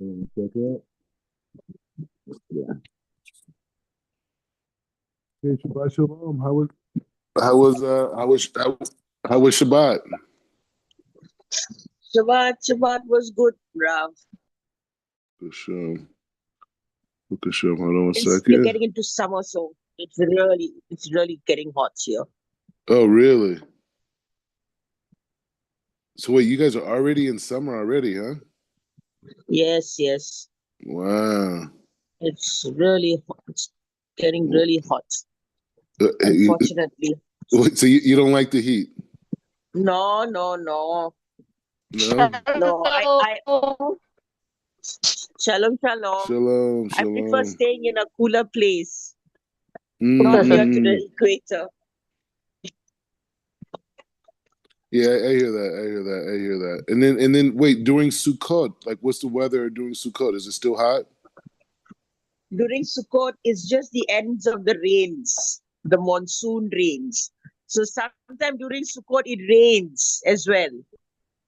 Check it out. Yeah. Hey, Shabbat Shalom. How was Shabbat? Shabbat was good, Rav. For sure. For sure. Hold on one We're second. getting into summer, so it's really getting hot here. Oh, really? So wait, you guys are already in summer already, huh? Yes, yes. Wow. It's getting really hot, You- unfortunately. Wait, so you don't like the heat? No, no, no. No? No, I shalom, shalom. Shalom, I prefer shalom. staying in a cooler place, not near to Mm-mm. the equator. Yeah, I hear that. I hear that. I hear that. And then wait, during Sukkot, like what's the weather during Sukkot? Is it still hot? During Sukkot, it's just the ends of the rains, the monsoon rains. So sometime during Sukkot, it rains as well.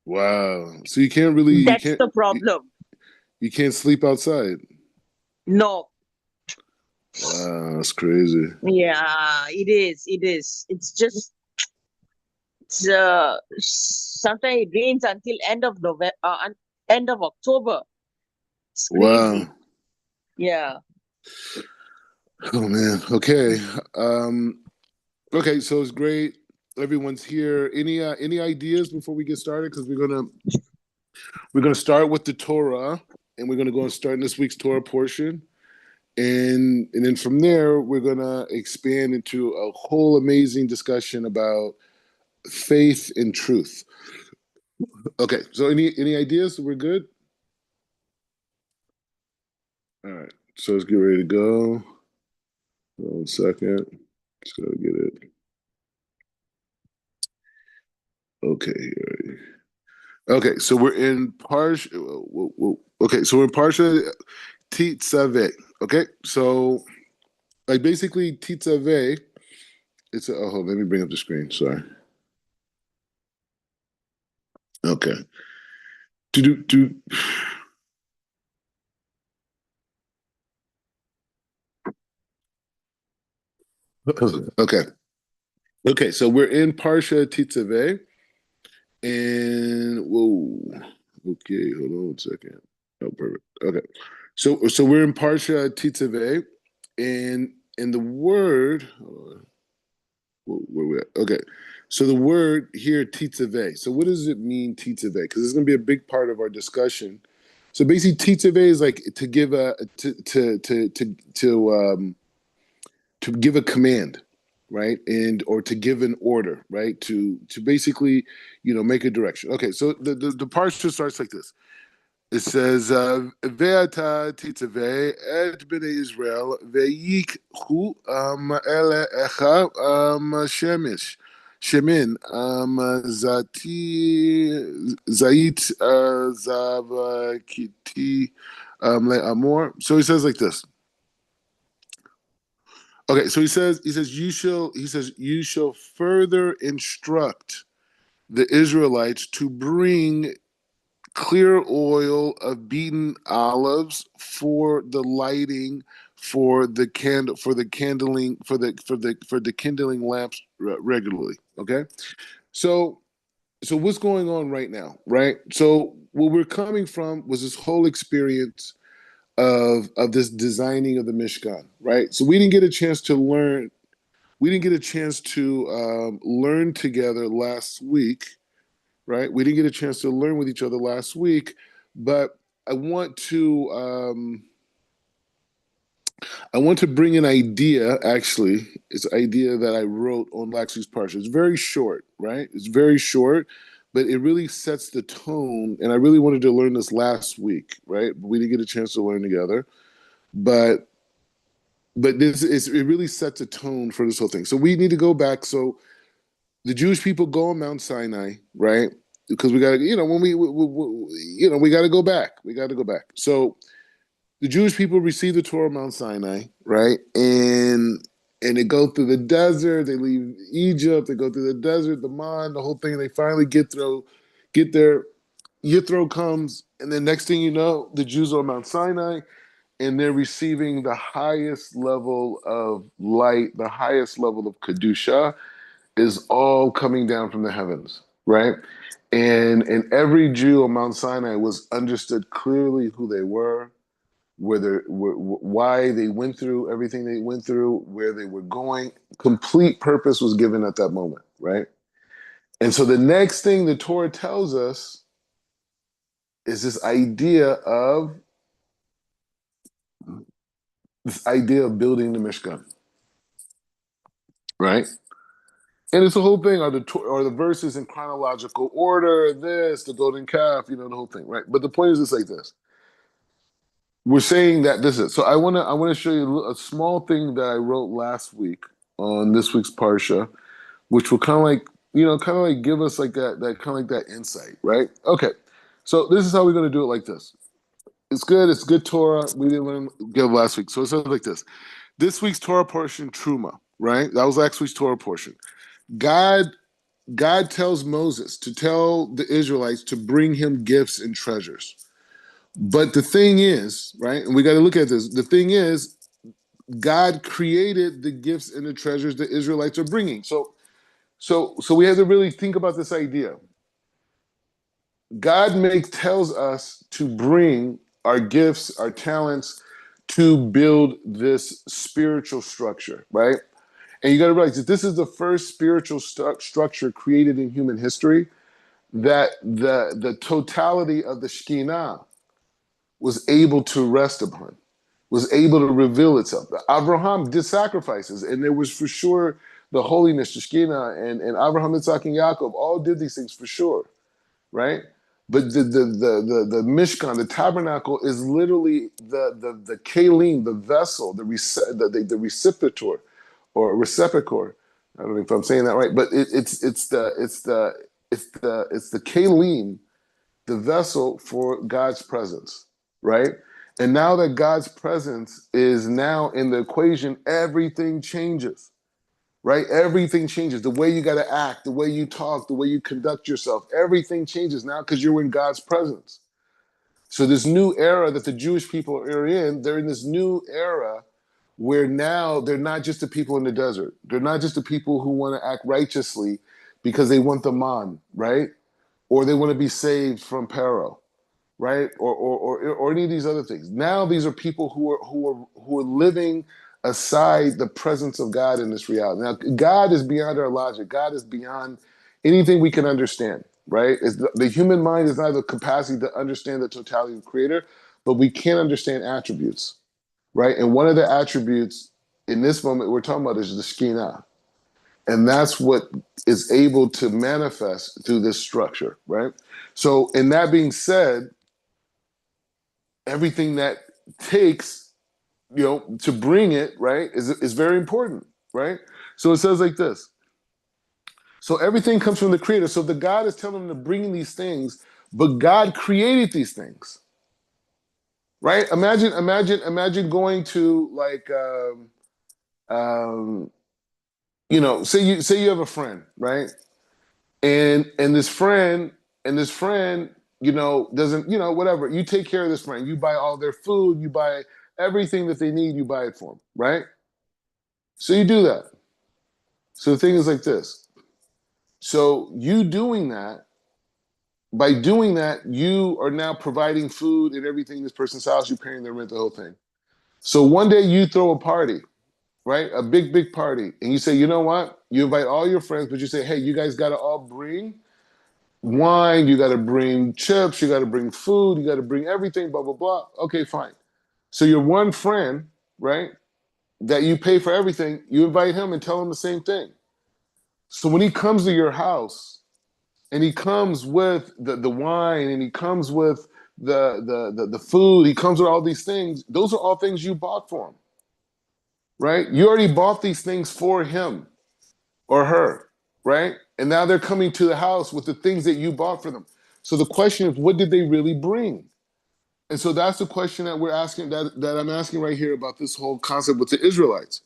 Wow. So you can't really That's the you, problem. you can't sleep outside. No, Wow, that's crazy. yeah, it is. It is. Sometimes it rains until end of November, end of October. It's Wow. crazy. Yeah. Oh man. Okay. Um, okay, so it's great. Everyone's here. Any ideas before we get started? Because we're gonna start with the Torah, and we're gonna go and start in this week's Torah portion. And then from there we're gonna expand into a whole amazing discussion about faith and truth. Okay, so any ideas? We're good. All right, so let's get ready to go. 1 second, just gotta get it. Okay, here. Okay, so we're in Parsha. Okay, so we're in Parsha Tetzaveh. Okay, so like basically Tetzaveh. Let me bring up the screen. Sorry. Okay. Do. Okay. Okay. So we're in Parsha Tetzaveh, and whoa. Okay, hold on 1 second. Oh, perfect. Okay. So we're in Parsha Tetzaveh, and the word. Where we at? Okay. So the word here, Tetzaveh. So what does it mean, Tetzaveh? Because it's going to be a big part of our discussion. So basically, Tetzaveh is like to give a to give a command, right, and or to give an order, right, to basically, make a direction. Okay, so the parsha starts like this. It says, "Ve'ata titzaveh et bnei Israel ve'yikhu ele echa shemesh shemin zait zav kiti le'amor." So he says like this. Okay, so you shall further instruct the Israelites to bring clear oil of beaten olives for the lighting, for the candle, for the kindling, for the kindling lamps regularly. Okay, so what's going on right now, right? So what we're coming from was this whole experience of this designing of the Mishkan, right? So we didn't get a chance to learn. We didn't get a chance to learn together last week, right? We didn't get a chance to learn with each other last week, but I want to um, I want to bring an idea. Actually, it's an idea that I wrote on last week's parsha. It's very short, right? It's very short, but it really sets the tone. And I really wanted to learn this last week, right? We didn't get a chance to learn together, but it really sets a tone for this whole thing. So we need to go back. So the Jewish people go on Mount Sinai, right? Because we got to, when we got to go back. We got to go back. So the Jewish people receive the Torah on Mount Sinai, right? And they go through the desert. They leave Egypt. They go through the desert, the Man, the whole thing. They finally get there, Yithro comes, and then next thing you know, the Jews are on Mount Sinai, and they're receiving the highest level of light, the highest level of Kedusha is all coming down from the heavens, right? And every Jew on Mount Sinai was understood clearly who they were, why they went through everything they went through, where they were going. Complete purpose was given at that moment, right? And so the next thing the Torah tells us is this idea of building the Mishkan, right? And it's the whole thing, are the verses in chronological order, this, the golden calf, the whole thing, right? But the point is it's like this. We're saying that this is, so I wanna show you a small thing that I wrote last week on this week's Parsha, which will kind of like give us like that kind of like that insight, right? Okay. So this is how we're gonna do it like this. It's good Torah. We didn't learn good last week. So it says like this. This week's Torah portion, Truma, right? That was last week's Torah portion. God God tells Moses to tell the Israelites to bring him gifts and treasures. But the thing is, right, and we got to look at this. The thing is, God created the gifts and the treasures the Israelites are bringing. So we have to really think about this idea. God tells us to bring our gifts, our talents, to build this spiritual structure, right? And you got to realize that this is the first spiritual structure created in human history that the totality of the Shekinah was able to rest upon, was able to reveal itself. Abraham did sacrifices, and there was for sure the holiness, the Shekinah, and Abraham, Isaac, and Yaakov all did these things for sure, right? But the Mishkan, the tabernacle, is literally the kalim, the vessel, the receptor, or receptacle. I don't know if I'm saying that right, but it's the kalim, the vessel for God's presence, right? And now that God's presence is now in the equation, everything changes, right? Everything changes. The way you got to act, the way you talk, the way you conduct yourself, everything changes now because you're in God's presence. So this new era that the Jewish people are in, they're in this new era where now they're not just the people in the desert. They're not just the people who want to act righteously because they want the man, right? Or they want to be saved from Pharaoh, right? Or any of these other things. Now these are people who are living aside the presence of God in this reality. Now God is beyond our logic. God is beyond anything we can understand, right? The human mind is not the capacity to understand the totality of the Creator, but we can understand attributes, right? And one of the attributes in this moment we're talking about is the Shekinah. And that's what is able to manifest through this structure, right? So, in that being said, everything that takes, to bring it, right, is very important, right? So it says like this. So everything comes from the Creator. So the God is telling them to bring these things, but God created these things, right? Imagine going to like, say you have a friend, right? And this friend doesn't, whatever, you take care of this friend, you buy all their food, you buy everything that they need, you buy it for them, right? So you do that. So the thing is like this. So you doing that, by doing that, you are now providing food and everything in this person's house, you're paying their rent, the whole thing. So one day you throw a party, right? A big party, and you say, you know what, you invite all your friends, but you say, hey, you guys got to all bring wine, you got to bring chips, you got to bring food, you got to bring everything, blah, blah, blah. Okay, fine. So your one friend, right, that you pay for everything, you invite him and tell him the same thing. So when he comes to your house and he comes with the wine and he comes with the food, he comes with all these things, those are all things you bought for him, right? You already bought these things for him or her, right? And now they're coming to the house with the things that you bought for them. So the question is, what did they really bring? And so that's the question that we're asking, that I'm asking right here about this whole concept with the Israelites.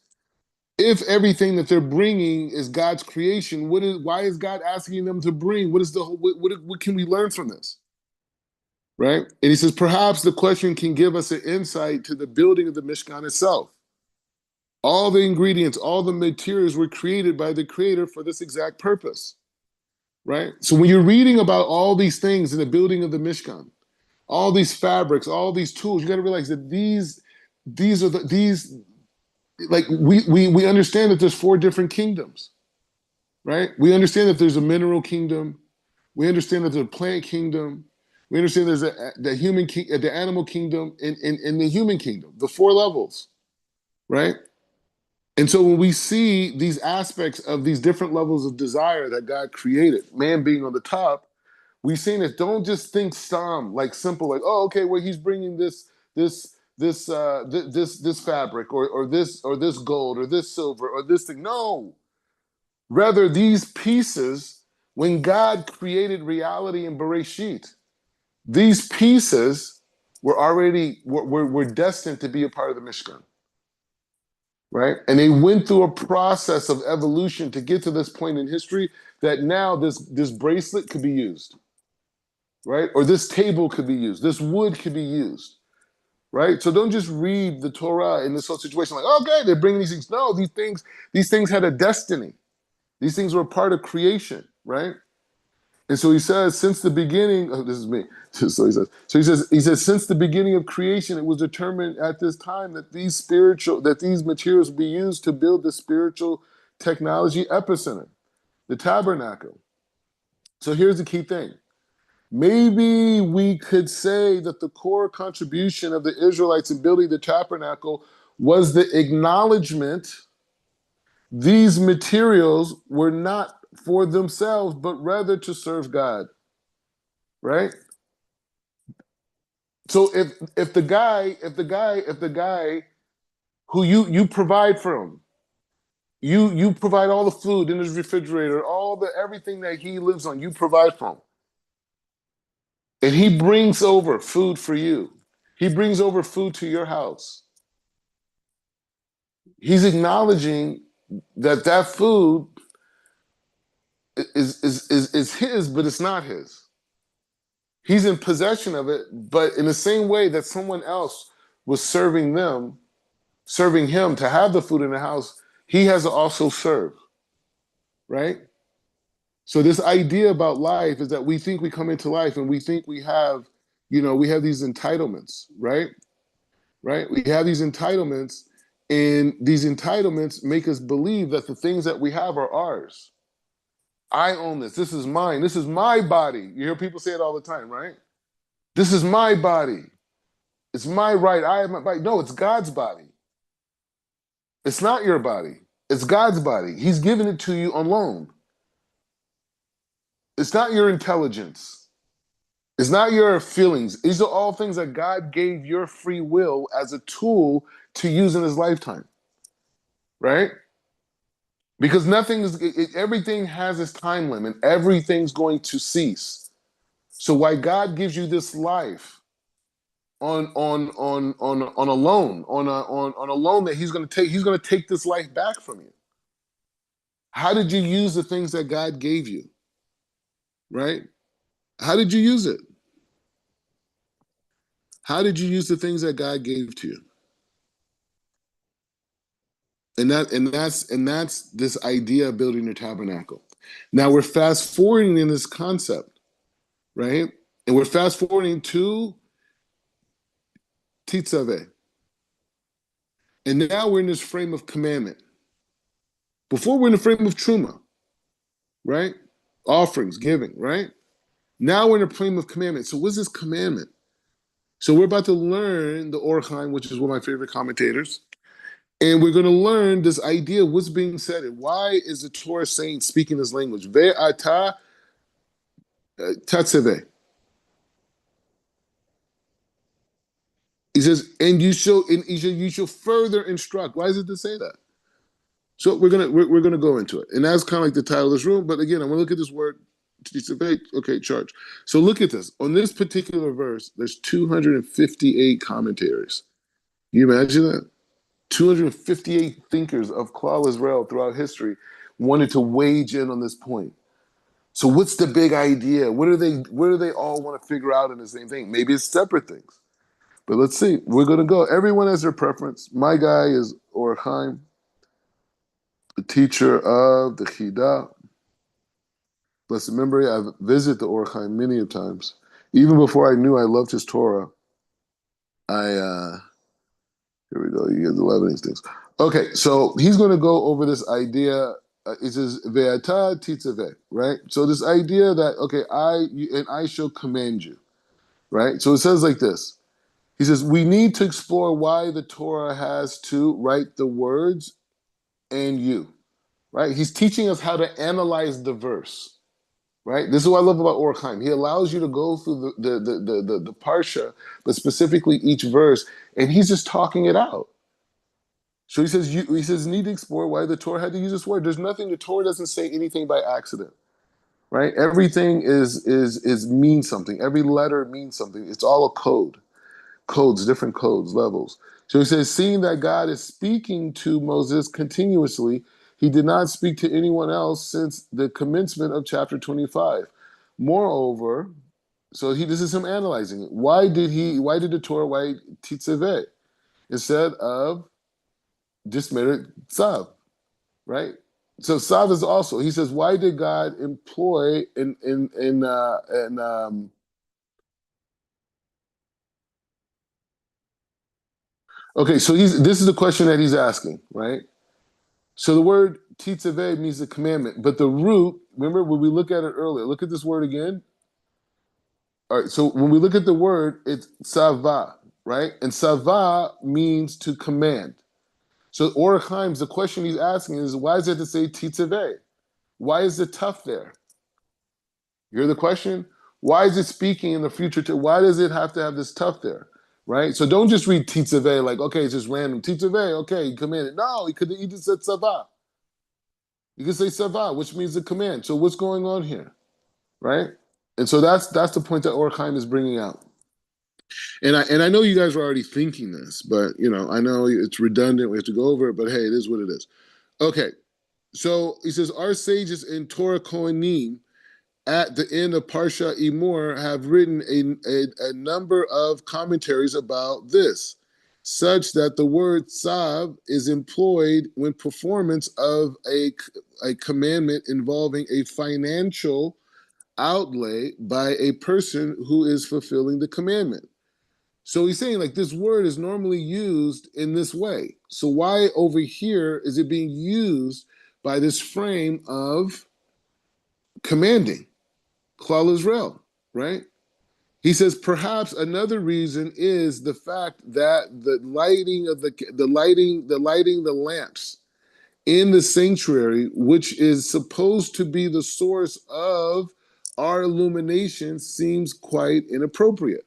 If everything that they're bringing is God's creation, why is God asking them to bring? What is what can we learn from this? right? And he says, perhaps the question can give us an insight to the building of the Mishkan itself. All the ingredients, all the materials were created by the creator for this exact purpose, right? So when you're reading about all these things in the building of the Mishkan, all these fabrics, all these tools, you got to realize that these like we understand that there's four different kingdoms, right? We understand that there's a mineral kingdom. We understand that there's a plant kingdom. We understand there's the human the animal kingdom, and the human kingdom, the four levels, right? And so when we see these aspects of these different levels of desire that God created, man being on the top, we see this. Don't just think like simple, like, oh, okay, well, he's bringing this fabric or this gold or this silver or this thing. No, rather these pieces. When God created reality in Bereshit, these pieces were destined to be a part of the Mishkan, right? And they went through a process of evolution to get to this point in history that now this bracelet could be used, right? Or this table could be used, this wood could be used, right? So don't just read the Torah in this whole situation like, okay, they're bringing these things. No, these things had a destiny. These things were part of creation, right? And so he says, since the beginning, oh, this is me. So he says, since the beginning of creation, it was determined at this time that these materials would be used to build the spiritual technology epicenter, the tabernacle. So here's the key thing. Maybe we could say that the core contribution of the Israelites in building the tabernacle was the acknowledgement these materials were not for themselves, but rather to serve God. Right? So if the guy who you provide for him, you provide all the food in his refrigerator, all the everything that he lives on, you provide for him. And he brings over food for you. He brings over food to your house. He's acknowledging that food is his, but it's not his. He's in possession of it, but in the same way that someone else was serving him to have the food in the house, he has to also serve, right? So this idea about life is that we think we come into life and we think we have these entitlements, right? Right? We have these entitlements, and these entitlements make us believe that the things that we have are ours. I own this. This is mine. This is my body. You hear people say it all the time, right? This is my body. It's my right. I have my body. No, it's God's body. It's not your body. It's God's body. He's given it to you on loan. It's not your intelligence. It's not your feelings. These are all things that God gave your free will as a tool to use in his lifetime, right? Because everything has its time limit. Everything's going to cease. So why God gives you this life on a loan, on a loan that he's going to take this life back from you. How did you use the things that God gave you? Right? How did you use it? How did you use the things that God gave to you? And that's this idea of building your tabernacle. Now we're fast forwarding in this concept, right? And we're fast forwarding to Tetzaveh. And now we're in this frame of commandment. Before we're in the frame of truma, right? Offerings, giving, right? Now we're in the frame of commandment. So what's this commandment? So we're about to learn the Orchaim, which is one of my favorite commentators. And we're going to learn this idea of what's being said and why is the Torah saying, speaking this language. Ve'ata tatzeveh. He says, and you shall further instruct. Why is it to say that? So we're gonna go into it, and that's kind of like the title of this room. But again, I'm gonna look at this word. Okay, charge. So look at this. On this particular verse, there's 258 commentaries. Can you imagine that? 258 thinkers of Klal Israel throughout history wanted to wage in on this point. So what's the big idea? What do they all want to figure out in the same thing? Maybe it's separate things. But let's see. We're gonna go. Everyone has their preference. My guy is Or Chaim, the teacher of the Chida. Blessed memory. I've visited the Or Chaim many a times. Even before I knew I loved his Torah, I here we go. You get the 11 things. Okay, so he's going to go over this idea. It says ve'ata titzaveh, right? So this idea that okay, I shall command you, right? So it says like this. He says we need to explore why the Torah has to write the words and you, right? He's teaching us how to analyze the verse, right? This is what I love about Or Chaim. He allows you to go through the parsha, but specifically each verse, and he's just talking it out. So he says need to explore why the Torah had to use this word. There's nothing, the Torah doesn't say anything by accident, right? Everything is means something. Every letter means something. It's all a code, codes, different codes, levels. So he says, seeing that God is speaking to Moses continuously, he did not speak to anyone else since the commencement of chapter 25. Moreover, this is him analyzing it. Why did the Torah write Titzaveh instead of just made it Tzav, right? So Tzav is also, he says, why did God employ okay, so this is the question that he's asking, right? So the word titzaveh means the commandment, but the root, remember when we look at it earlier, look at this word again. All right, so when we look at the word, it's sava, right? And sava means to command. So Or Chaim, the question he's asking is, why is it to say titzaveh? Why is it tough there? You hear the question? Why is it speaking in the future? Why does it have to have this tough there? Right? So don't just read titzaveh like, okay, it's just random. Titzaveh, okay, he commanded. No, he just said sava. You can say sava, which means the command. So what's going on here? Right? And so that's the point that Or Chaim is bringing out. And I know you guys are already thinking this, but I know it's redundant. We have to go over it, but hey, it is what it is. Okay. So he says, our sages in Torah Kohanim at the end of Parsha Emor have written a number of commentaries about this, such that the word tzav is employed when performance of a commandment involving a financial outlay by a person who is fulfilling the commandment. So he's saying like this word is normally used in this way. So why over here is it being used by this frame of commanding? Klal Israel, right? He says perhaps another reason is the fact that the lighting of the lamps in the sanctuary, which is supposed to be the source of our illumination, seems quite inappropriate.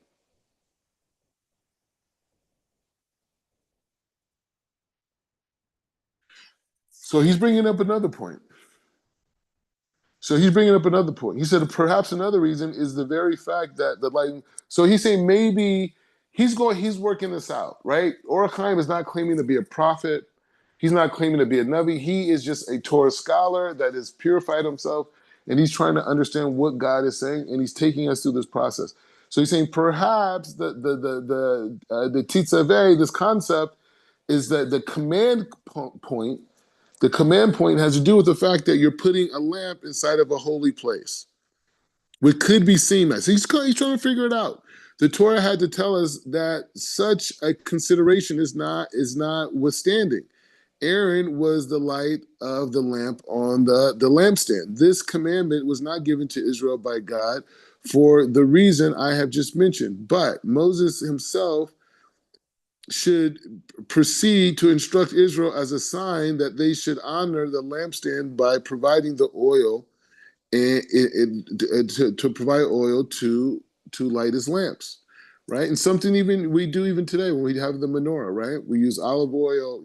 So he's bringing up another point. He said perhaps another reason is the very fact that the lighting. So he's saying maybe he's working this out, right? Or Chaim is not claiming to be a prophet. He's not claiming to be a Navi. He is just a Torah scholar that has purified himself, and he's trying to understand what God is saying, and he's taking us through this process. So he's saying perhaps the titzaveh, this concept, is that the command point. The command point has to do with the fact that you're putting a lamp inside of a holy place, which could be seen as. He's trying to figure it out. The Torah had to tell us that such a consideration is not withstanding. Aaron was the light of the lamp on the lampstand. This commandment was not given to Israel by God for the reason I have just mentioned. But Moses himself should proceed to instruct Israel as a sign that they should honor the lampstand by providing the oil and to provide oil to light his lamps, right? And something even we do even today when we have the menorah, right? We use olive oil.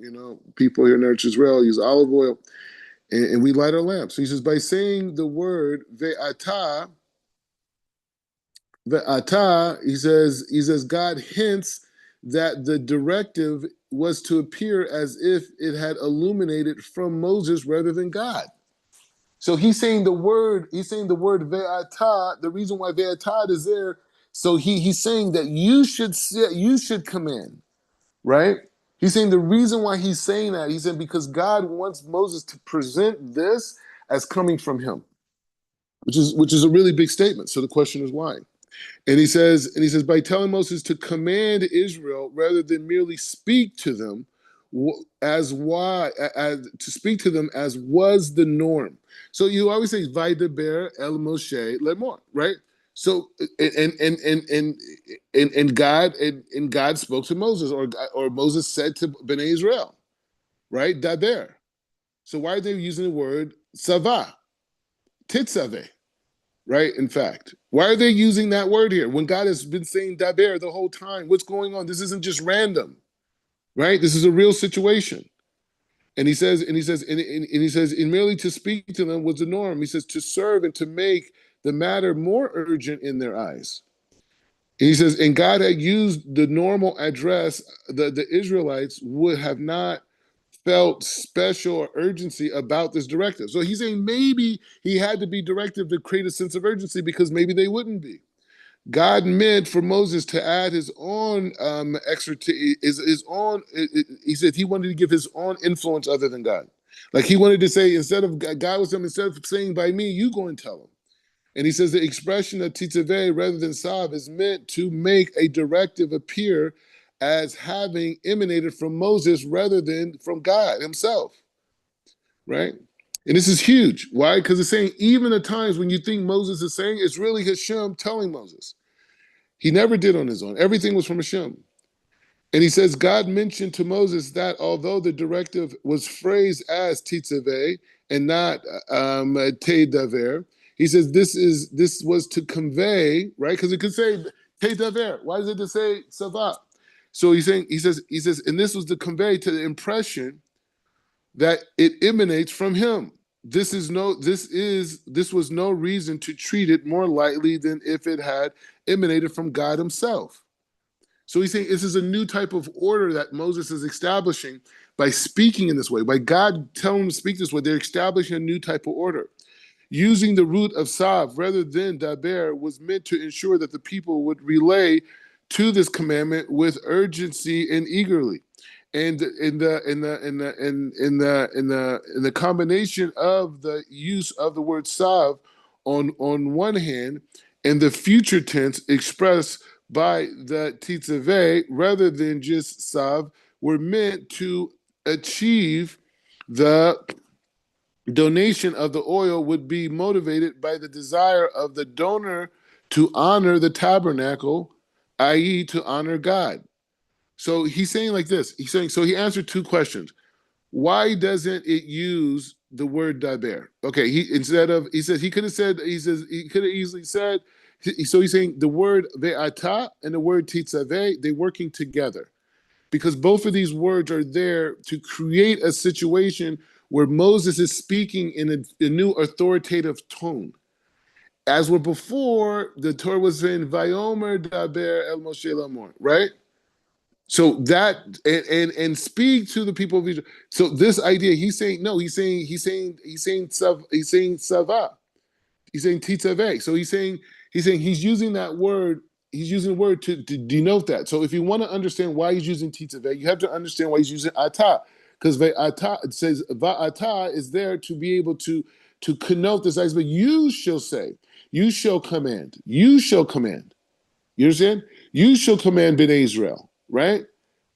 People here in Eretz Israel use olive oil, and we light our lamps. So he says by saying the word ve'ata, he says God hints that the directive was to appear as if it had illuminated from Moses rather than God. So he's saying the word ve'ata, the reason why ve'ata is there. So he's saying that you should command, right? He's saying the reason why he's saying that, he said because God wants Moses to present this as coming from him, which is a really big statement. So the question is why? And he says, by telling Moses to command Israel rather than merely speak to them, as to speak to them as was the norm. So you always say Vaydaber el Moshe lemor, right? So and God spoke to Moses, or Moses said to Bnei Israel, right? Daber. So why are they using the word sava, titzave? Right? In fact, why are they using that word here when God has been saying daber the whole time? What's going on? This isn't just random, right? This is a real situation. And he says, in merely to speak to them was the norm. He says to serve and to make the matter more urgent in their eyes. And he says, and God had used the normal address, the Israelites would have not felt special or urgency about this directive. So he's saying maybe he had to be directive to create a sense of urgency because maybe they wouldn't be. God meant for Moses to add his own expertise, his own. He said he wanted to give his own influence other than God. Like he wanted to say, instead of God was saying, instead of saying by me, you go and tell him. And he says the expression of titzaveh rather than sav is meant to make a directive appear as having emanated from Moses rather than from God himself, right? And this is huge. Why? Because it's saying even at times when you think Moses is saying, it's really Hashem telling Moses. He never did on his own. Everything was from Hashem. And he says God mentioned to Moses that although the directive was phrased as titzaveh and not te daver, he says this was to convey, right? Because it could say te daver. Why does it to say sava? So he's saying, he says, and this was to convey to the impression that it emanates from him. This was no reason to treat it more lightly than if it had emanated from God himself. So he's saying this is a new type of order that Moses is establishing by speaking in this way. By God telling him to speak this way, they're establishing a new type of order. Using the root of sav rather than daber was meant to ensure that the people would relay to this commandment with urgency and eagerly. And in the combination of the use of the word sav on one hand and the future tense expressed by the titzaveh rather than just sav were meant to achieve the donation of the oil would be motivated by the desire of the donor to honor the tabernacle, i.e., to honor God. So he's saying like this. He's saying, so he answered two questions. Why doesn't it use the word daber? Okay, he says he could have said, he could have easily said, so he's saying the word ve'ata and the word titzaveh, they're working together because both of these words are there to create a situation where Moses is speaking in a new authoritative tone. As were before, the Torah was saying, Vayomer daber el Moshe lamor, right? So that and speak to the people of Israel. So this idea, he's saying no. He's saying sava. He's saying titzaveh. So he's using that word. He's using the word to denote that. So if you want to understand why he's using titzaveh, you have to understand why he's using ata, because ve'ata, it says va'ata is there to be able to connote this idea. But you shall say, you shall command, you shall command. You understand? You shall command Bnei Israel, right?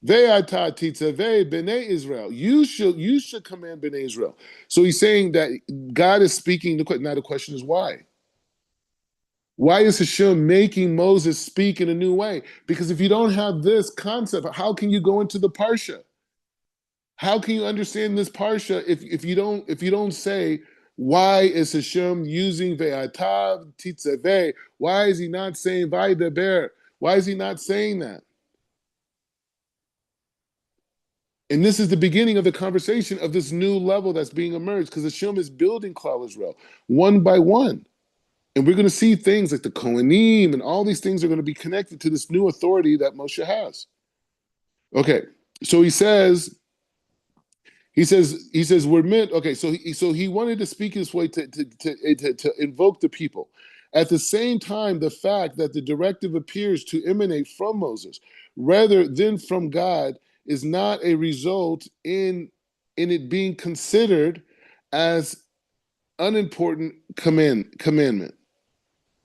Ve'ata titzaveh Bnei Israel. You should command Bnei Israel. So he's saying that God is speaking. Now the question is why? Why is Hashem making Moses speak in a new way? Because if you don't have this concept, how can you go into the parsha? How can you understand this parsha if you don't say why is Hashem using ve'atav titzaveh? Why is he not saying vaydaber? Why is he not saying that? And this is the beginning of the conversation of this new level that's being emerged because Hashem is building Klal Israel one by one. And we're going to see things like the Kohanim and all these things are going to be connected to this new authority that Moshe has. Okay, so he says, we're meant. Okay, so he wanted to speak this way to invoke the people. At the same time, the fact that the directive appears to emanate from Moses rather than from God is not a result in it being considered as unimportant commandment.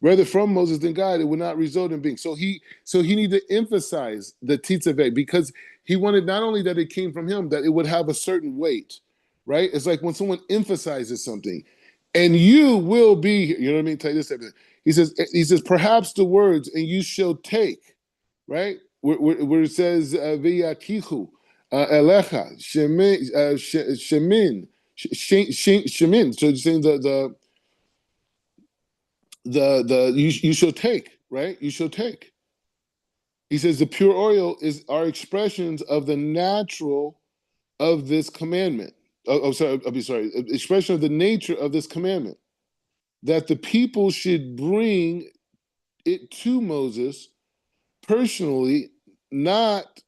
Rather from Moses than God, it would not result in being. So he needed to emphasize the Tetzaveh because he wanted not only that it came from him, that it would have a certain weight, right? It's like when someone emphasizes something, and you will be here. You know what I mean? Tell you this everything. He says, perhaps the words, and you shall take, right? Where it says V'yakichu elecha shemin shemin. So it's saying the you shall take, right? You shall take. He says the pure oil are expressions of the natural of this commandment. Sorry, expression of the nature of this commandment, that the people should bring it to Moses personally, not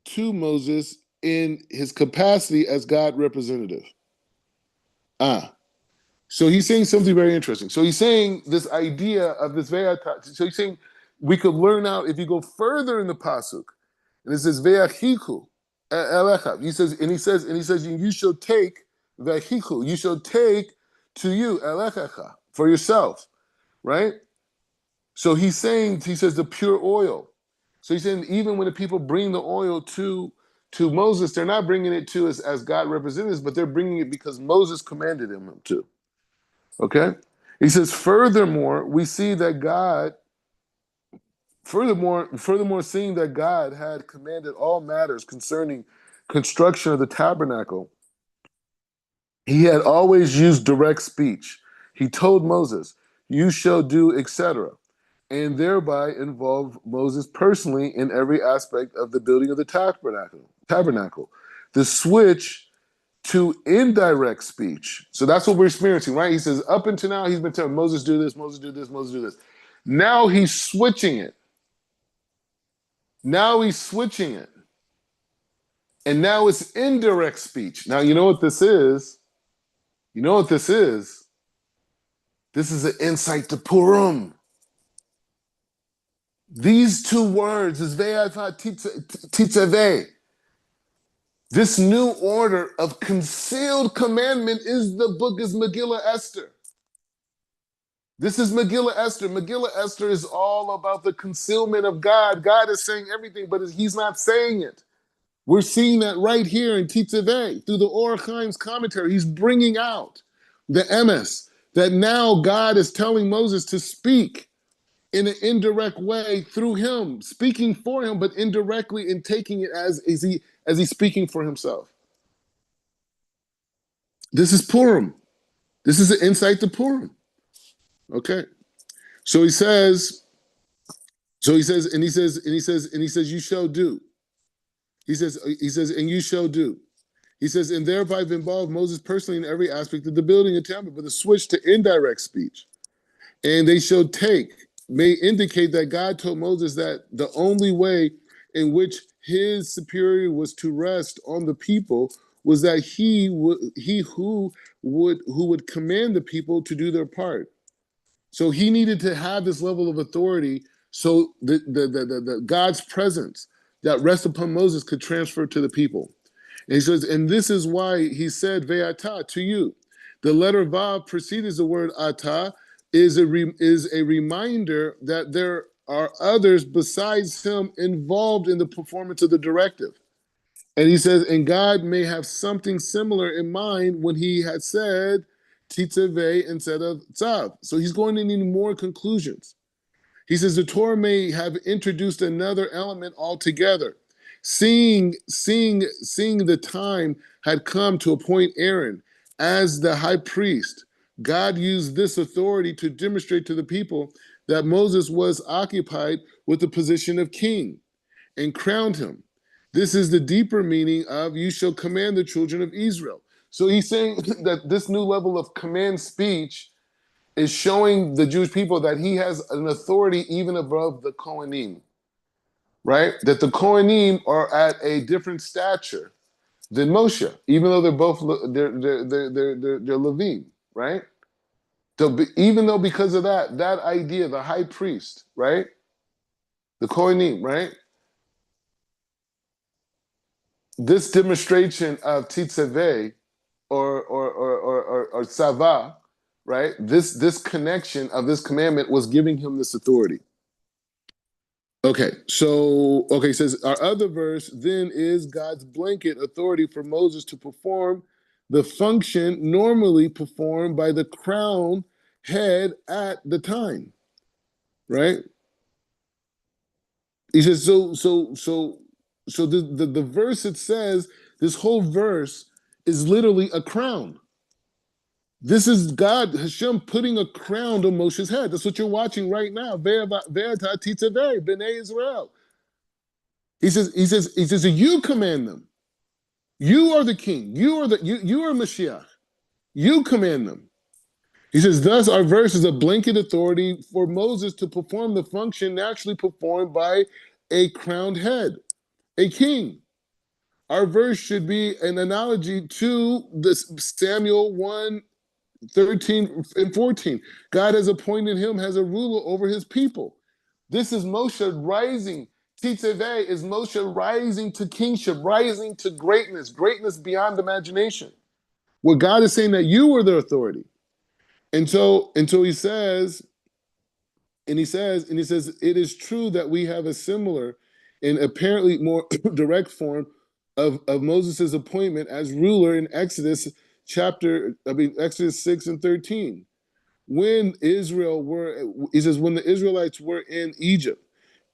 to Moses in his capacity as God representative. So he's saying something very interesting. So he's saying this idea of this ve'ata. So he's saying we could learn out if you go further in the pasuk, and it says ve'achiku elecha. He says, you shall take ve'achiku. You shall take to you elecha for yourself, right? So he says the pure oil. So he's saying even when the people bring the oil to Moses, they're not bringing it to us as God representatives, but they're bringing it because Moses commanded them to. Okay? He says, furthermore, we see that God, furthermore, seeing that God had commanded all matters concerning construction of the tabernacle, he had always used direct speech. He told Moses, you shall do, etc., and thereby involve Moses personally in every aspect of the building of the tabernacle. The switch to indirect speech. So that's what we're experiencing, right? He says, up until now, he's been telling Moses do this, Moses do this, Moses do this. Now he's switching it. And now it's indirect speech. Now, you know what this is? This is an insight to Purim. These two words is Tetzaveh. This new order of concealed commandment is Megillah Esther. This is Megillah Esther. Megillah Esther is all about the concealment of God. God is saying everything, but he's not saying it. We're seeing that right here in Tetzaveh through the Or Chaim's commentary. He's bringing out the emes that now God is telling Moses to speak in an indirect way through him, speaking for him, but indirectly and taking it as he's speaking for himself. This is Purim. This is an insight to Purim. Okay. So he says, you shall do. He says, and you shall do. He says, and thereby involved Moses personally in every aspect of the building and temple, but the switch to indirect speech. And they shall take, may indicate that God told Moses that the only way in which his superiority was to rest on the people was that he who would command the people to do their part. So he needed to have this level of authority so the God's presence that rests upon Moses could transfer to the people. And he says, and this is why he said, Ve'ata, to you. The letter Vav precedes the word Ata, is a reminder that there are others besides him involved in the performance of the directive. And he says, and God may have something similar in mind when he had said Tetzaveh instead of Tzav. So he's going to need more conclusions. He says the Torah may have introduced another element altogether. Seeing the time had come to appoint Aaron as the high priest, God used this authority to demonstrate to the people that Moses was occupied with the position of king and crowned him. This is the deeper meaning of you shall command the children of Israel. So he's saying that this new level of command speech is showing the Jewish people that he has an authority even above the Kohanim, right? That the Kohanim are at a different stature. than Moshe, even though they're both they're Levine, right? So even though because of that idea, the high priest, right, the Kohanim, right, this demonstration of Tetzaveh or Sava, right, this connection of this commandment was giving him this authority. Okay, it says our other verse then is God's blanket authority for Moses to perform the function normally performed by the crown head at the time, right? He says so the verse it says this whole verse is literally a crown. This is God, Hashem, putting a crown on Moshe's head. That's what you're watching right now. Ve'ata titzaveh, B'nai Israel. He says, you command them. You are the king. You are Mashiach. You command them. He says, thus our verse is a blanket authority for Moses to perform the function naturally performed by a crowned head, a king. Our verse should be an analogy to this Samuel 1:13 and 14. God has appointed him as a ruler over his people. This is Moshe rising. Tetzaveh is Moshe rising to kingship, rising to greatness beyond imagination. Where God is saying that you are the authority. And so he says, it is true that we have a similar and apparently more direct form of Moses' appointment as ruler in Exodus 6 and 13. When the Israelites were in Egypt,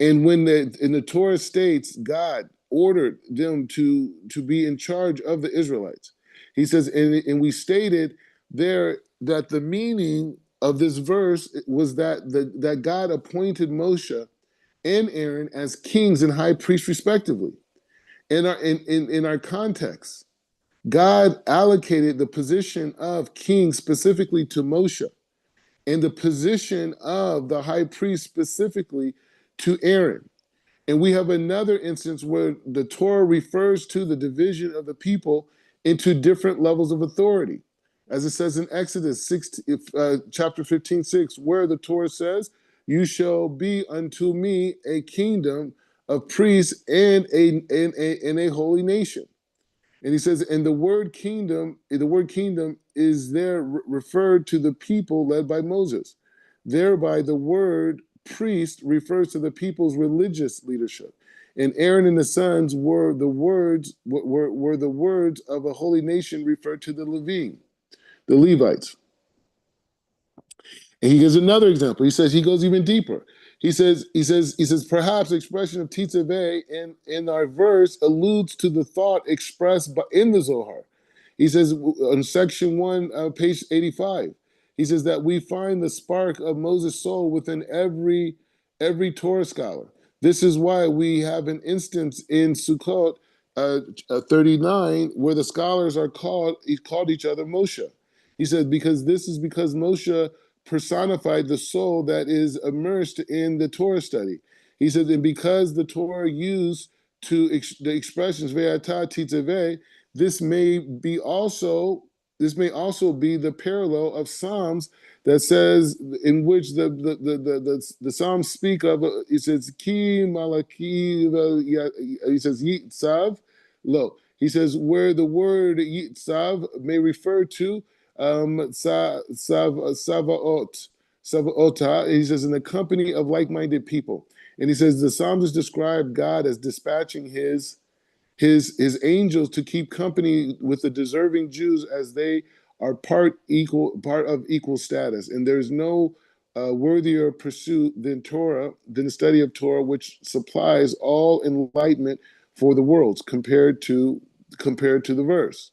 and when in the Torah states God ordered them to be in charge of the Israelites. He says, and we stated there that the meaning of this verse was that God appointed Moshe and Aaron as kings and high priests respectively. In our context, God allocated the position of king specifically to Moshe, and the position of the high priest specifically to Aaron. And we have another instance where the Torah refers to the division of the people into different levels of authority. As it says in Exodus chapter 15:6, where the Torah says, you shall be unto me a kingdom of priests and a holy nation. And he says, and the word kingdom is there referred to the people led by Moses. Thereby, the word priest refers to the people's religious leadership. And Aaron and the sons were the words of a holy nation referred to the Levites. And he gives another example. He says he goes even deeper. He says perhaps the expression of Tetzaveh in our verse alludes to the thought expressed in the Zohar. He says on section 1, page 85, he says that we find the spark of Moses' soul within every Torah scholar. This is why we have an instance in Sukkot 39 where the scholars called each other Moshe. He said because Moshe personified the soul that is immersed in the Torah study. He said, and because the Torah used the expressions ve'ata titzaveh, this may also be the parallel of Psalms that says, in which the Psalms speak of. He says ki malaki. He says yitzav lo. He says where the word yitzav may refer to Savaota, he says, in the company of like-minded people. And he says the Psalms describe God as dispatching his angels to keep company with the deserving Jews as they are part of equal status. And there's no worthier pursuit than the study of Torah, which supplies all enlightenment for the worlds compared to the verse.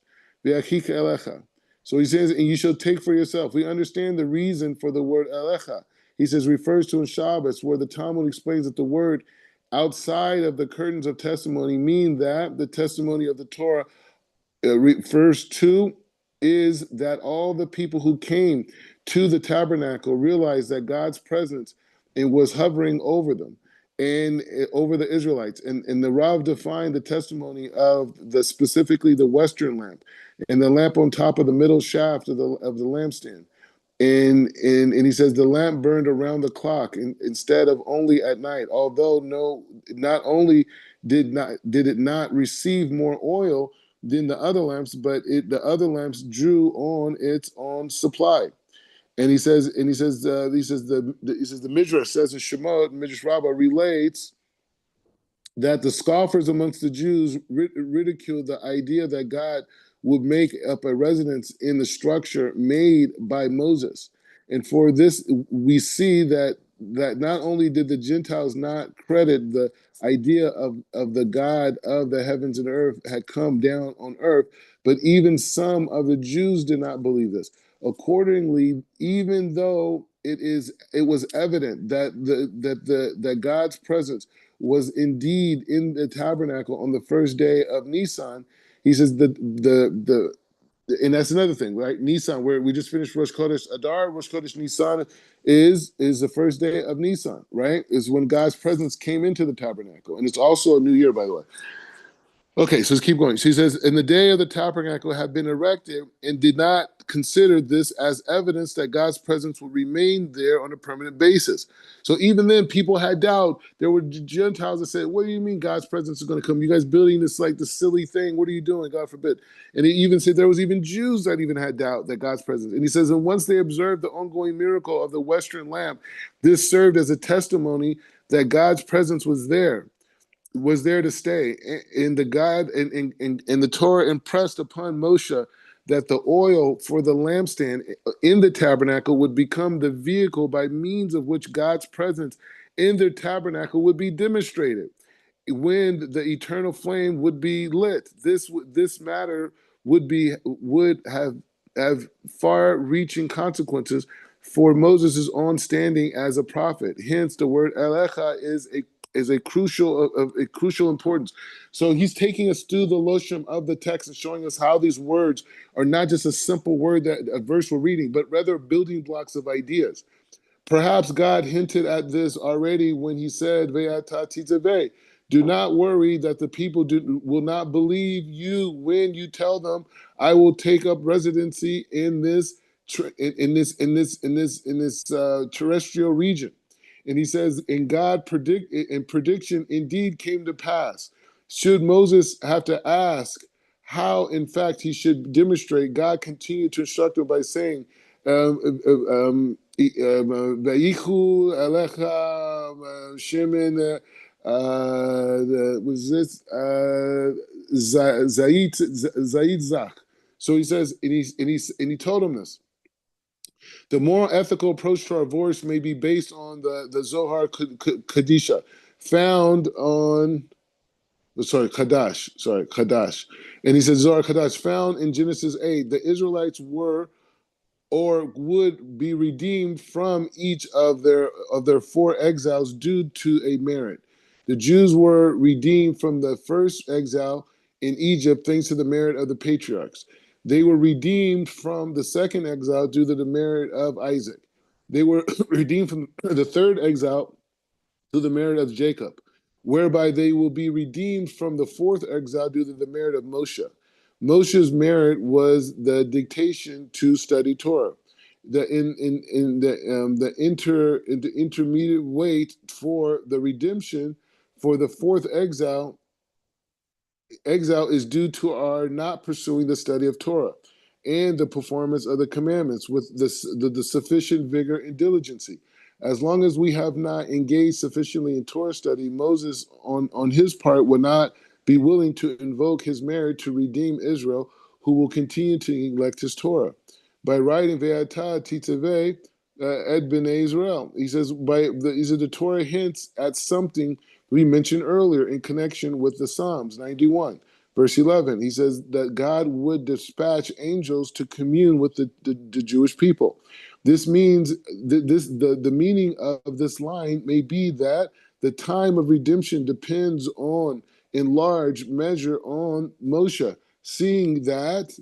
So he says, and you shall take for yourself. We understand the reason for the word elecha. He says, refers to in Shabbos, where the Talmud explains that the word outside of the curtains of testimony mean that the testimony of the Torah refers to is that all the people who came to the tabernacle realized that God's presence was hovering over them. and over the Israelites. And the Rav defined the testimony of specifically the western lamp and the lamp on top of the middle shaft of the lampstand. And he says the lamp burned around the clock instead of only at night. Although not only did it not receive more oil than the other lamps, but the other lamps drew on its own supply. And he says the Midrash says in Shemot, Midrash Rabbah relates that the scoffers amongst the Jews ridiculed the idea that God would make up a residence in the structure made by Moses. And for this, we see that not only did the Gentiles not credit the idea of the God of the heavens and earth had come down on earth, but even some of the Jews did not believe this. Accordingly, even though it was evident that God's presence was indeed in the tabernacle on the first day of Nisan, he says and that's another thing, right? Nisan, where we just finished Rosh Chodesh Adar, Rosh Chodesh Nisan is the first day of Nisan, right? Is when God's presence came into the tabernacle, and it's also a new year, by the way. Okay, so let's keep going. She says, "In the day of the tabernacle had been erected, and did not consider this as evidence that God's presence would remain there on a permanent basis." So even then, people had doubt. There were Gentiles that said, "What do you mean God's presence is going to come? You guys building this like this silly thing? What are you doing? God forbid!" And he even said there was even Jews that even had doubt that God's presence. And he says, and once they observed the ongoing miracle of the Western lamp, this served as a testimony that God's presence was there to stay. And the God and the Torah impressed upon Moshe that the oil for the lampstand in the tabernacle would become the vehicle by means of which God's presence in the tabernacle would be demonstrated when the eternal flame would be lit. This matter would have far-reaching consequences for Moses' own standing as a prophet. Hence, the word Elecha is a crucial importance. So he's taking us through the loshim of the text and showing us how these words are not just a simple word that a verse we're reading, but rather building blocks of ideas. Perhaps God hinted at this already when he said, "Ve'ata titzaveh." Do not worry that the people will not believe you when you tell them, "I will take up residency in this terrestrial region." And he says, "And God prediction indeed came to pass." Should Moses have to ask how, in fact, he should demonstrate, God continued to instruct him by saying, "Vayichu Alecha Shemen." Was this Zaid Zach? So he says, and he told him this. The moral ethical approach to our voice may be based on the Zohar Kadisha, found on Kadash. And he says Zohar Kadash, found in Genesis 8. The Israelites were or would be redeemed from each of their four exiles due to a merit. The Jews were redeemed from the first exile in Egypt thanks to the merit of the patriarchs. They were redeemed from the second exile due to the merit of Isaac. They were redeemed from the third exile through the merit of Jacob, whereby they will be redeemed from the fourth exile due to the merit of Moshe. Moshe's merit was the dictation to study Torah. The intermediate wait for the redemption for the fourth exile is due to our not pursuing the study of Torah and the performance of the commandments with the sufficient vigor and diligency. As long as we have not engaged sufficiently in Torah study, Moses, on his part, would not be willing to invoke his merit to redeem Israel, who will continue to neglect his Torah. By writing Ve'ata Titzaveh Ed B'nai Israel, he says, the Torah hints at something we mentioned earlier in connection with the Psalms 91. Verse 11, he says that God would dispatch angels to commune with the Jewish people. This means the meaning of this line may be that the time of redemption depends on, in large measure, on Moshe, seeing that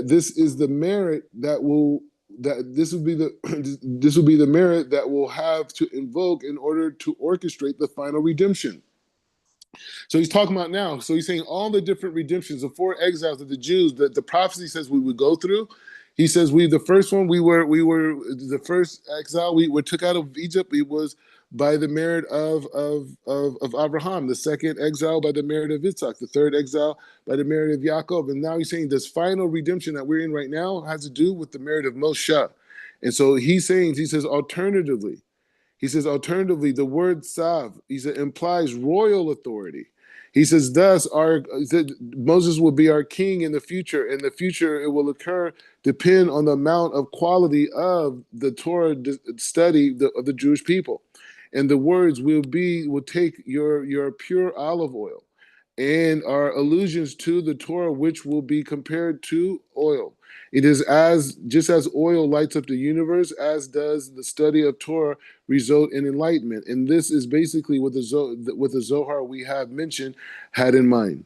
this is the merit that will that this would be the this will be the merit that we'll have to invoke in order to orchestrate the final redemption. So he's talking about now. So he's saying all the different redemptions, the four exiles of the Jews that the prophecy says we would go through. He says the first one we were the first exile we were took out of Egypt. It was by the merit of Abraham. The second exile by the merit of Isaac. The third exile by the merit of Yaakov. And now he's saying this final redemption that we're in right now has to do with the merit of Moshe. And so he says alternatively, the word sav, implies royal authority. He says, thus, Moses will be our king in the future. In the future, it will occur depend on the amount of quality of the Torah study of the Jewish people. And the words will take your pure olive oil and are allusions to the Torah, which will be compared to oil. It is just as oil lights up the universe, as does the study of Torah result in enlightenment. And this is basically what the Zohar we have mentioned had in mind.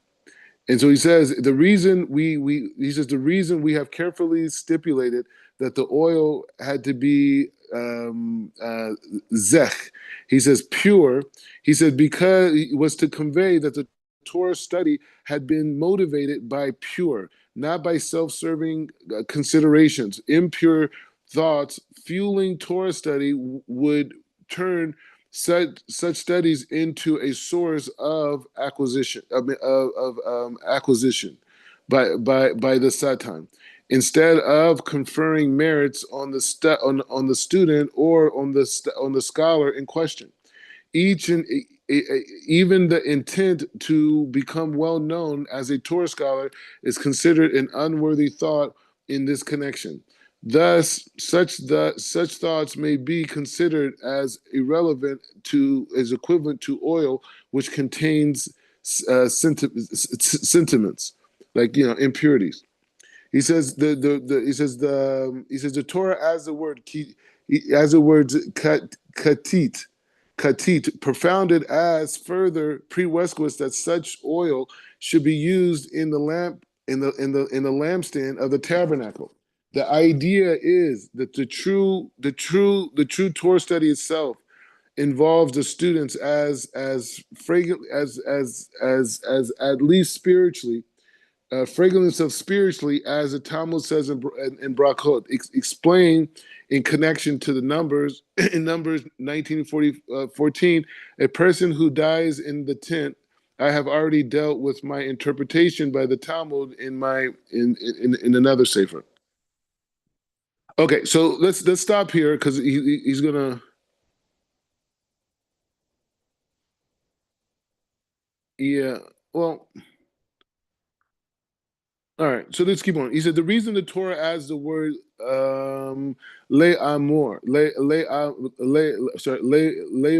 And so he says the reason the reason we have carefully stipulated that the oil had to be zech. He says pure. He said because it was to convey that the Torah study had been motivated by pure, not by self-serving considerations. Impure thoughts fueling Torah study would turn such studies into a source of acquisition acquisition by the Satan, instead of conferring merits on the student or on the scholar in question. Each and even the intent to become well known as a Torah scholar is considered an unworthy thought in this connection. Thus, such thoughts may be considered as as equivalent to oil, which contains sentiments like impurities. He says the Torah as the word katit, propounded as further prerequisites that such oil should be used in the lampstand of the tabernacle. The idea is that the true Torah study itself involves the students as fragrant as at least spiritually fragrance of spiritually, as the Talmud says in Brachot, explain in connection to the numbers, in Numbers 19:14, a person who dies in the tent, I have already dealt with my interpretation by the Talmud in another sefer. Okay, so let's stop here because he's gonna. Yeah, well. All right, so let's keep on. He said the reason the Torah adds the word le amor, le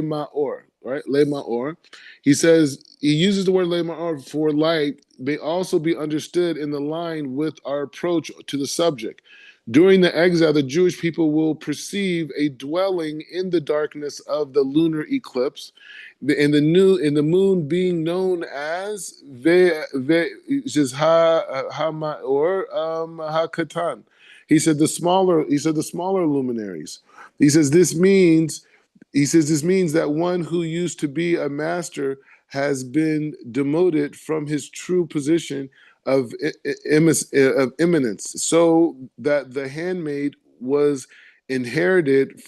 maor, right? Le maor. He says he uses the word le maor for light, may also be understood in the line with our approach to the subject. During the exile, the Jewish people will perceive a dwelling in the darkness of the lunar eclipse, in the moon being known as ha maor ha katan. He said the smaller luminaries. He says this means that one who used to be a master has been demoted from his true position of eminence, so that the handmaid was inherited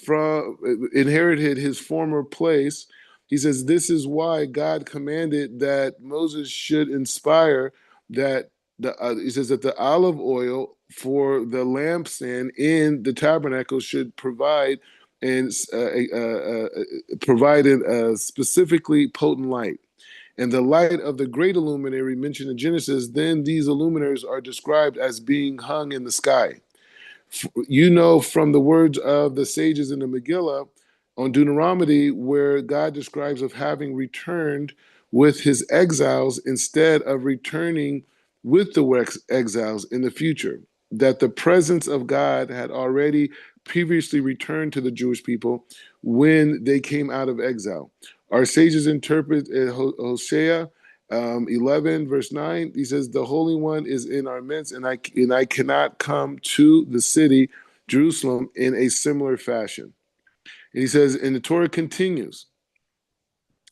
his former place. He says this is why God commanded that Moses should inspire that he says that the olive oil for the lampstand in the tabernacle should provide provided a specifically potent light. And the light of the great illuminary mentioned in Genesis, then these illuminaries are described as being hung in the sky. From the words of the sages in the Megillah on Deuteronomy, where God describes of having returned with his exiles instead of returning with the exiles in the future, that the presence of God had already previously returned to the Jewish people when they came out of exile. Our sages interpret Hosea 11 verse 9. He says the Holy One is in our midst, and I cannot come to the city Jerusalem in a similar fashion. And he says, and the Torah continues.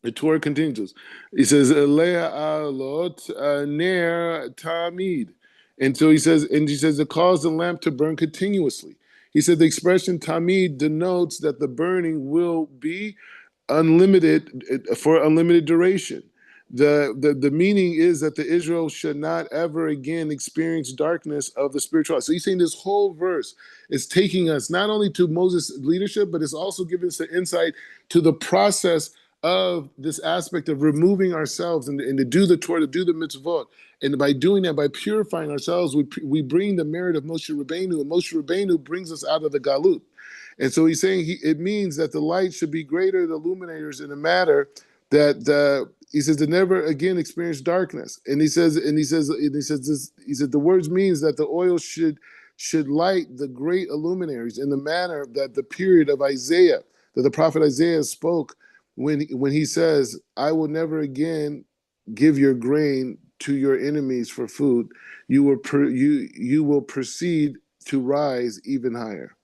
The Torah continues. He says, Elea alot ner tamid. And so he says, to cause the lamp to burn continuously. He said the expression tamid denotes that the burning will be unlimited, for unlimited duration. The meaning is that the Israel should not ever again experience darkness of the spiritual. So he's saying this whole verse is taking us not only to Moses' leadership, but it's also giving us the insight to the process of this aspect of removing ourselves and to do the Torah, to do the mitzvot. And by doing that, by purifying ourselves, we bring the merit of Moshe Rabbeinu, and Moshe Rabbeinu brings us out of the galut. And so he's saying it means that the light should be greater, the illuminators, in a matter that he says to never again experience darkness. And he says the words means that the oil should light the great illuminaries in the manner that the period of Isaiah, that the prophet Isaiah spoke when he says, I will never again give your grain to your enemies for food. You will proceed to rise even higher.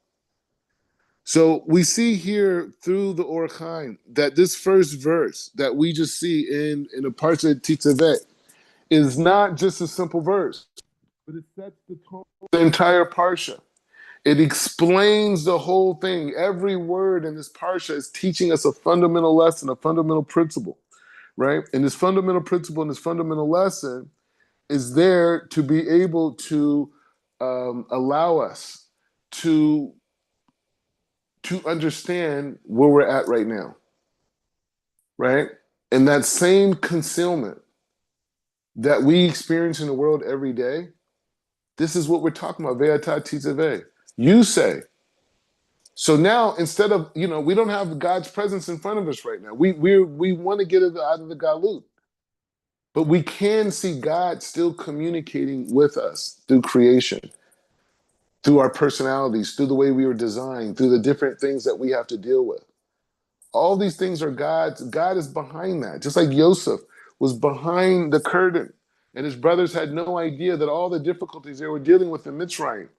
So we see here through the Or Chaim that this first verse that we just see in the parts of Tetzaveh is not just a simple verse, but it sets the tone for the entire parsha. It explains the whole thing. Every word in this parsha is teaching us a fundamental lesson, a fundamental principle, right? And this fundamental principle and this fundamental lesson is there to be able to allow us to understand where we're at right now, right? And that same concealment that we experience in the world every day, this is what we're talking about, Ve'ata Tetzaveh. You say. So now, instead of, we don't have God's presence in front of us right now. We want to get it out of the galut. But we can see God still communicating with us through creation, through our personalities, through the way we were designed, through the different things that we have to deal with. All these things are God's. God is behind that. Just like Yosef was behind the curtain, and his brothers had no idea that all the difficulties they were dealing with in Mitzrayim,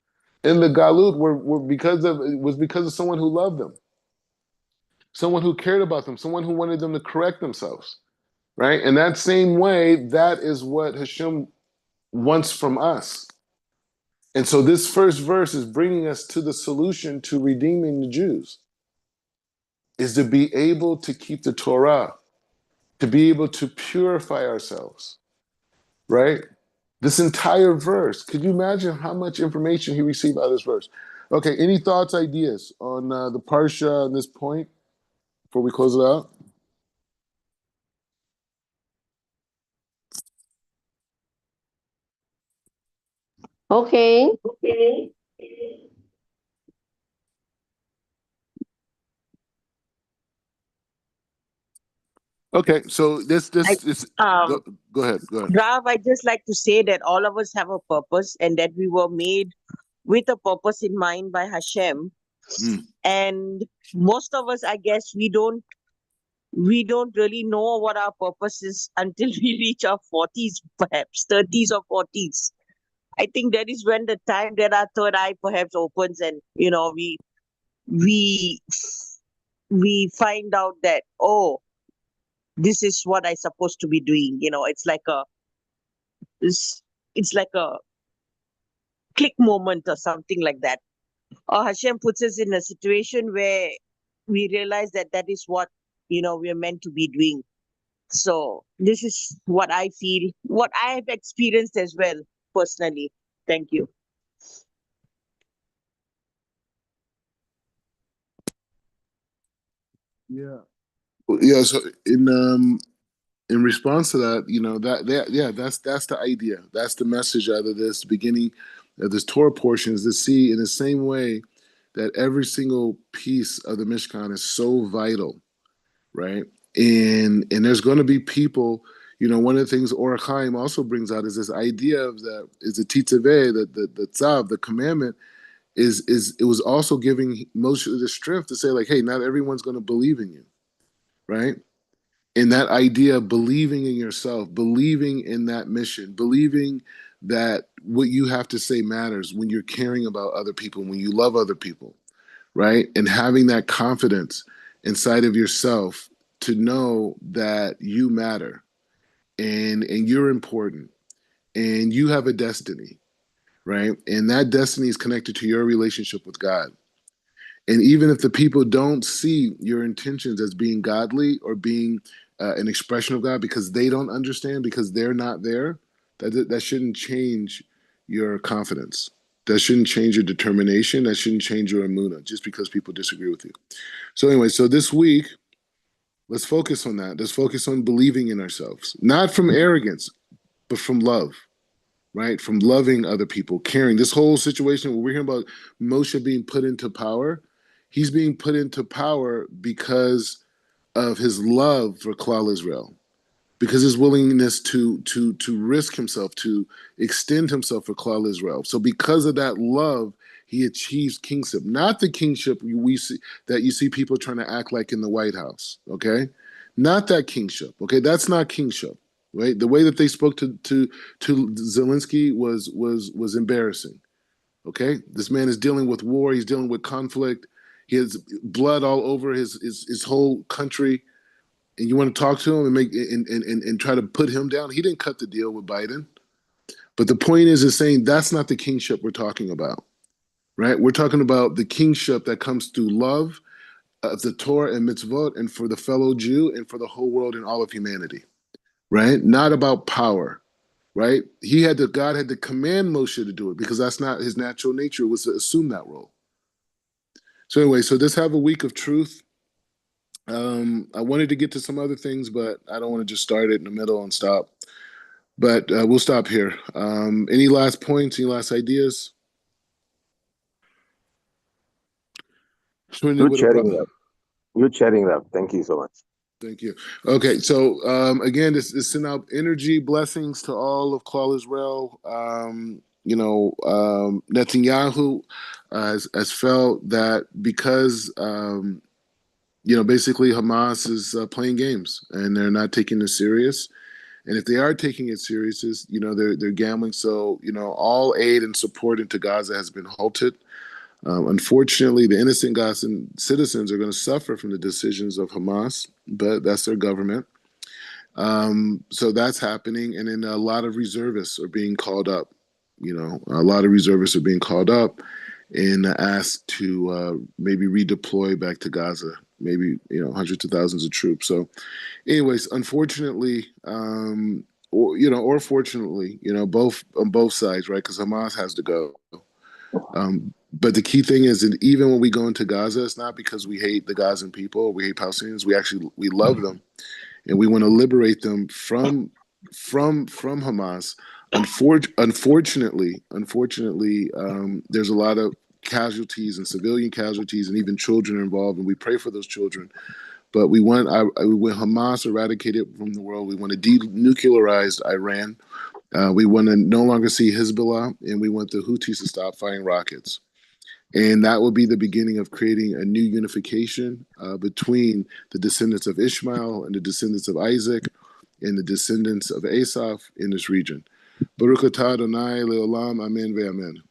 in the Galut, were because of someone who loved them, someone who cared about them, someone who wanted them to correct themselves, right? In that same way, that is what Hashem wants from us. And so this first verse is bringing us to the solution to redeeming the Jews, is to be able to keep the Torah, to be able to purify ourselves, right? This entire verse, could you imagine how much information he received out of this verse? Okay, any thoughts, ideas on the Parsha on this point before we close it out? Okay. Okay, so this Um, go ahead. Rav, I just like to say that all of us have a purpose and that we were made with a purpose in mind by Hashem. And most of us, I guess, we don't really know what our purpose is until we reach our 40s, perhaps 30s or 40s. I think that is when the time that our third eye perhaps opens, and we find out that, oh, this is what I'm supposed to be doing. It's like a click moment or something like that. Or Hashem puts us in a situation where we realize that is what we're meant to be doing. So this is what I feel, what I have experienced as well personally. Thank you. Yeah. So in response to that, that's the idea. That's the message out of this beginning of this Torah portion, is to see in the same way that every single piece of the Mishkan is so vital, right? And there's going to be people, one of the things Or Chaim also brings out is this idea of the Tetzaveh, the tzav, the commandment, is it was also giving Moshe the strength to say, like, hey, not everyone's going to believe in you, right? And that idea of believing in yourself, believing in that mission, believing that what you have to say matters when you're caring about other people, when you love other people, right? And having that confidence inside of yourself to know that you matter and you're important and you have a destiny, right? And that destiny is connected to your relationship with God. And even if the people don't see your intentions as being godly or being an expression of God because they don't understand, because they're not there, that shouldn't change your confidence. That shouldn't change your determination. That shouldn't change your emunah just because people disagree with you. So anyway, so this week, let's focus on that. Let's focus on believing in ourselves, not from arrogance, but from love, right? From loving other people, caring. This whole situation where we're hearing about Moshe being put into power, he's being put into power because of his love for Klal Israel, because his willingness to risk himself, to extend himself for Klal Israel. So because of that love, he achieves kingship, not the kingship we see that you see people trying to act like in the White House. Okay, not that kingship. Okay, that's not kingship. Right, the way that they spoke to Zelensky was embarrassing. Okay, this man is dealing with war. He's dealing with conflict. He has blood all over his whole country, and you want to talk to him and and try to put him down. He didn't cut the deal with Biden. But the point is saying that's not the kingship we're talking about, right? We're talking about the kingship that comes through love of the Torah and mitzvot, and for the fellow Jew and for the whole world and all of humanity, right? Not about power, right? God had to command Moshe to do it because that's not his natural nature, was to assume that role. So anyway, so let's have a week of truth. I wanted to get to some other things, but I don't want to just start it in the middle and stop. But we'll stop here. Any last points? Any last ideas? Good sharing, Rav. Good sharing, Rav. Thank you so much. Thank you. Okay, so again, this send out energy, blessings to all of Klal Israel. Netanyahu has felt that because basically Hamas is playing games and they're not taking it serious. And if they are taking it serious, they're gambling. So all aid and support into Gaza has been halted. Unfortunately, the innocent Gazan citizens are going to suffer from the decisions of Hamas, but that's their government. So that's happening, and then a lot of reservists are being called up. A lot of reservists are being called up and asked to maybe redeploy back to Gaza. Maybe hundreds of thousands of troops. So, anyways, unfortunately, or fortunately, both on both sides, right? Because Hamas has to go. But the key thing is that even when we go into Gaza, it's not because we hate the Gazan people, or we hate Palestinians. We love them, and we want to liberate them from Hamas. Unfortunately, there's a lot of casualties and civilian casualties, and even children involved, and we pray for those children. But we want Hamas eradicated from the world. We want to denuclearize Iran. We want to no longer see Hezbollah, and we want the Houthis to stop firing rockets. And that will be the beginning of creating a new unification between the descendants of Ishmael and the descendants of Isaac and the descendants of Esau in this region. Baruch atah Adonai le'olam, amen ve'amen.